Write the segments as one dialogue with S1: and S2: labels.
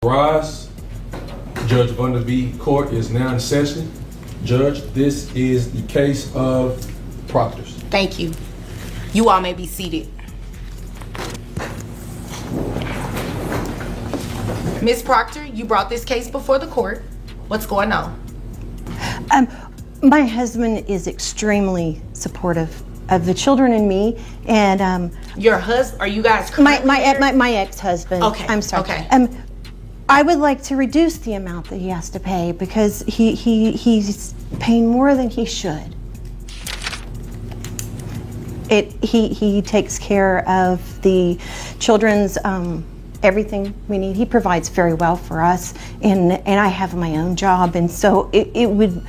S1: Rise. Judge Vanderbeek Court is now in session. Judge, this is the case of Proctors.
S2: Thank you. You all may be seated. Ms. Proctor, you brought this case before the court. What's going on?
S3: My husband is extremely supportive of the children and me, and
S2: Your husband? Are you guys
S3: my
S2: currently married?
S3: my ex-husband.
S2: Okay.
S3: I'm sorry.
S2: Okay.
S3: I would like to reduce the amount that he has to pay because he's paying more than he should. He takes care of the children's everything we need. He provides very well for us, and I have my own job, and so it would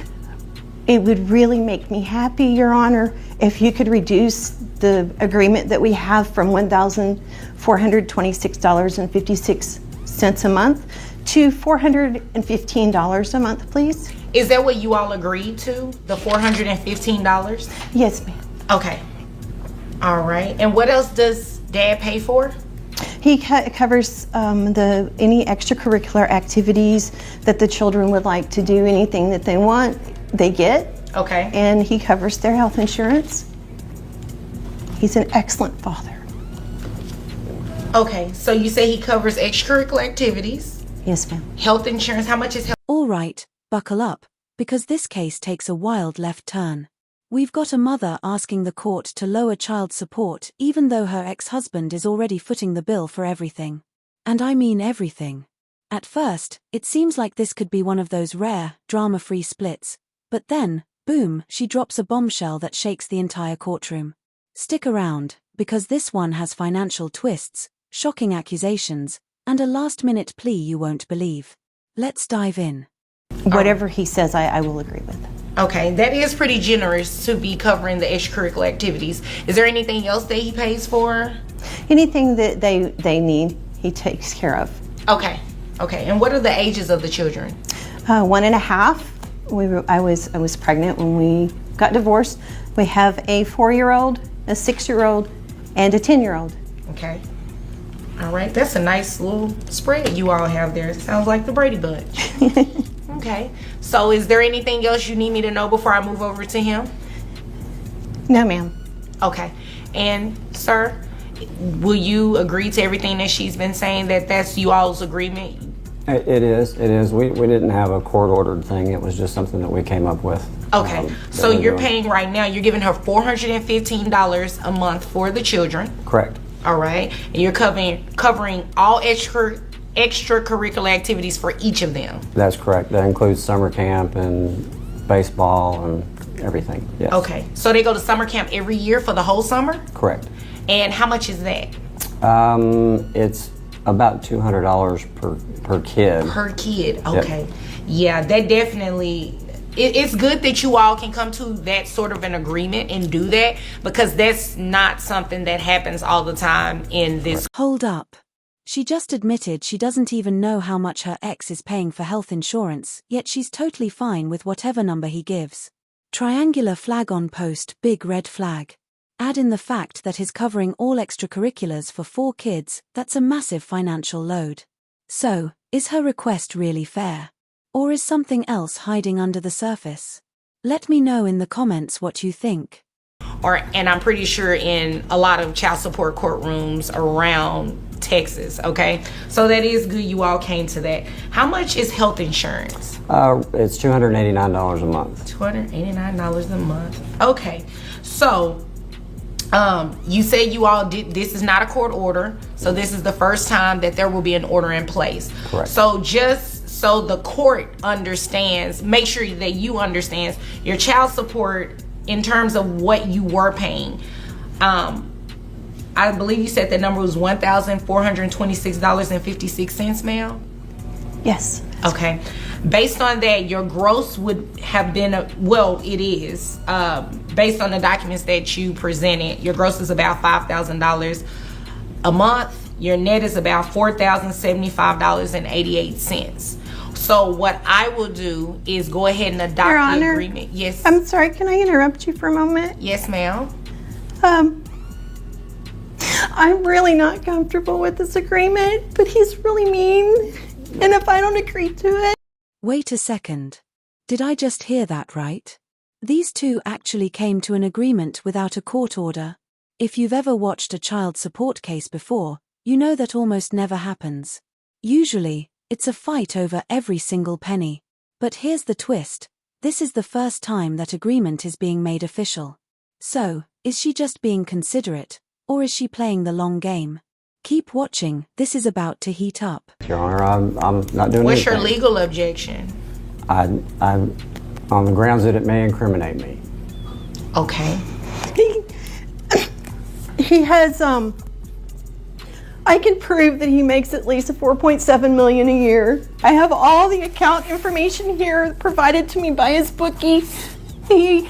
S3: really make me happy, Your Honor, if you could reduce the agreement that we have from $1,426.56 a month to $415 a month, please.
S2: Is that what you all agreed to? The $415?
S3: Yes, ma'am.
S2: Okay. All right. And what else does Dad pay for?
S3: He covers any extracurricular activities that the children would like to do. Anything that they want, they get.
S2: Okay.
S3: And he covers their health insurance. He's an excellent father.
S2: Okay. So you say he covers extracurricular activities,
S3: Yes, ma'am.
S2: health insurance. How much is health?
S4: All right, buckle up, because this case takes a wild left turn. We've got a mother asking the court to lower child support even though her ex-husband is already footing the bill for everything. And I mean everything. At first, it seems like this could be one of those rare, drama-free splits. But then, boom, she drops a bombshell that shakes the entire courtroom. Stick around, because this one has financial twists, shocking accusations, and a last-minute plea you won't believe. Let's dive in.
S3: Whatever he says, I will agree with.
S2: Okay, that is pretty generous to be covering the extracurricular activities. Is there anything else that he pays for?
S3: Anything that they need, he takes care of.
S2: Okay. Okay. And what are the ages of the children?
S3: 1.5. I was pregnant when we got divorced. We have a 4-year-old, a 6-year-old, and a 10-year-old.
S2: Okay. All right. That's a nice little spread you all have there. It sounds like the Brady Bunch. Okay. So is there anything else you need me to know before I move over to him?
S3: No, ma'am.
S2: Okay. And sir, will you agree to everything that she's been saying, that that's you all's agreement?
S5: It is. We didn't have a court-ordered thing. It was just something that we came up with.
S2: Okay. So you're paying right now, you're giving her $415 a month for the children.
S5: Correct.
S2: All right. And you're covering all extracurricular activities for each of them.
S5: That's correct. That includes summer camp and baseball and everything. Yes.
S2: Okay. So they go to summer camp every year for the whole summer?
S5: Correct.
S2: And how much is that?
S5: It's about $200 per kid.
S2: Per kid. Okay. Yep. Yeah, that definitely. It's good that you all can come to that sort of an agreement and do that, because that's not something that happens all the time in this.
S4: Hold up. She just admitted she doesn't even know how much her ex is paying for health insurance, yet she's totally fine with whatever number he gives. Triangular flag on post, big red flag. Add in the fact that he's covering all extracurriculars for 4 kids, that's a massive financial load. So, is her request really fair? Or is something else hiding under the surface? Let me know in the comments what you think.
S2: And I'm pretty sure in a lot of child support courtrooms around Texas, okay? So that is good you all came to that. How much is health insurance?
S5: It's $289 a month.
S2: $289 a month. Okay. So, you say you all did, this is not a court order, so this is the first time that there will be an order in place.
S5: Correct.
S2: So just so the court understands, make sure that you understand your child support in terms of what you were paying. I believe you said the number was $1,426.56, ma'am?
S3: Yes.
S2: Okay. Based on that, your gross would have been, it is, based on the documents that you presented, your gross is about $5,000 a month. Your net is about $4,075.88. So what I will do is go ahead and adopt
S3: Your
S2: the
S3: Honor,
S2: agreement. Yes.
S3: I'm sorry, can I interrupt you for a moment?
S2: Yes, ma'am.
S3: I'm really not comfortable with this agreement, but he's really mean. And don't agree to it.
S4: Wait a second. Did I just hear that right? These two actually came to an agreement without a court order. If you've ever watched a child support case before, you know that almost never happens. Usually, it's a fight over every single penny. But here's the twist. This is the first time that agreement is being made official. So, is she just being considerate, or is she playing the long game? Keep watching, this is about to heat up.
S5: Your Honor, I'm not doing
S2: What's
S5: anything.
S2: your legal objection?
S5: I'm on the grounds that it may incriminate me.
S2: Okay.
S3: He has, I can prove that he makes at least $4.7 million a year. I have all the account information here provided to me by his bookie. He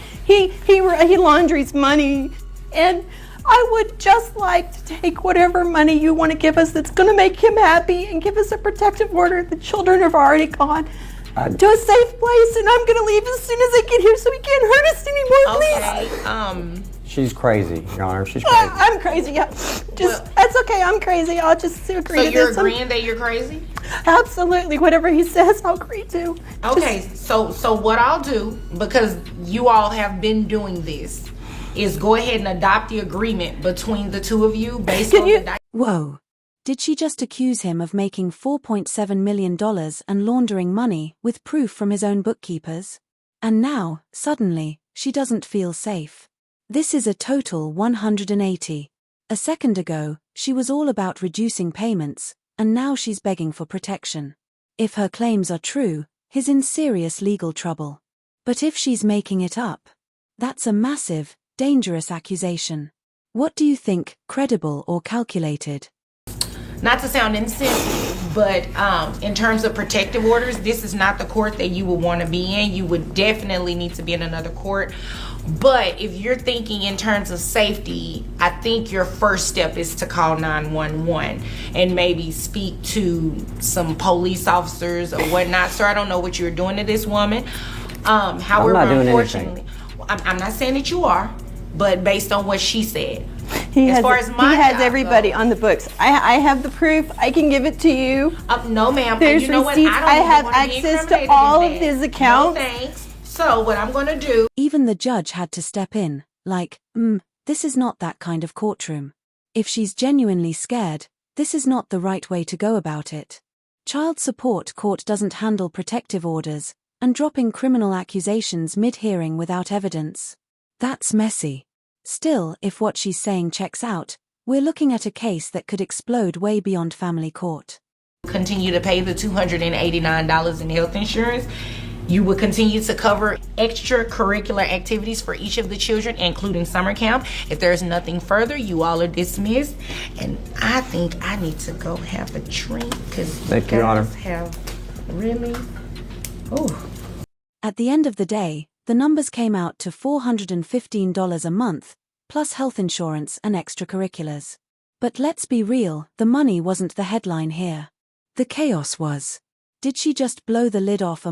S3: laundries money, and I would just like to take whatever money you want to give us that's going to make him happy and give us a protective order. The children have already gone to a safe place, and I'm going to leave as soon as I get here so he can't hurt us anymore, please.
S2: Okay.
S5: She's crazy, Your Honor. She's crazy.
S3: I'm crazy, yeah. That's okay, I'm crazy. I'll just agree
S2: So
S3: to
S2: you're
S3: this.
S2: agreeing that you're crazy?
S3: Absolutely. Whatever he says, I'll agree to.
S2: Okay, so what I'll do, because you all have been doing this, is go ahead and adopt the agreement between the two of you based on the
S4: Whoa. Did she just accuse him of making $4.7 million and laundering money with proof from his own bookkeepers? And now, suddenly, she doesn't feel safe. This is a total 180. A second ago, she was all about reducing payments, and now she's begging for protection. If her claims are true, he's in serious legal trouble. But if she's making it up, that's a massive, dangerous accusation. What do you think, credible or calculated?
S2: Not to sound insensitive, but in terms of protective orders, this is not the court that you would want to be in. You would definitely need to be in another court. But if you're thinking in terms of safety, I think your first step is to call 911 and maybe speak to some police officers or whatnot. Sir, I don't know what you're doing to this woman. However,
S5: I'm not doing
S2: unfortunately,
S5: anything.
S2: I'm not saying that you are, but based on what she said.
S3: He
S2: As
S3: has,
S2: far as my
S3: he has
S2: job
S3: everybody
S2: goes.
S3: on the books. I have the proof. I can give it to you.
S2: No, ma'am.
S3: There's
S2: You know what?
S3: receipts.
S2: I don't
S3: I
S2: even
S3: have
S2: wanna be
S3: access to
S2: incriminated
S3: all
S2: in
S3: of
S2: that.
S3: his accounts.
S2: No, thanks. So what I'm going to do.
S4: Even the judge had to step in, like, this is not that kind of courtroom. If she's genuinely scared, this is not the right way to go about it. Child support court doesn't handle protective orders and dropping criminal accusations mid-hearing without evidence. That's messy. Still, if what she's saying checks out, we're looking at a case that could explode way beyond family court.
S2: Continue to pay the $289 in health insurance. You will continue to cover extracurricular activities for each of the children, including summer camp. If there's nothing further, you all are dismissed. And I think I need to go have a drink because you
S5: Thank you, Your Honor.
S2: guys have really. Oh.
S4: At the end of the day, the numbers came out to $415 a month, plus health insurance and extracurriculars. But let's be real, the money wasn't the headline here. The chaos was. Did she just blow the lid off a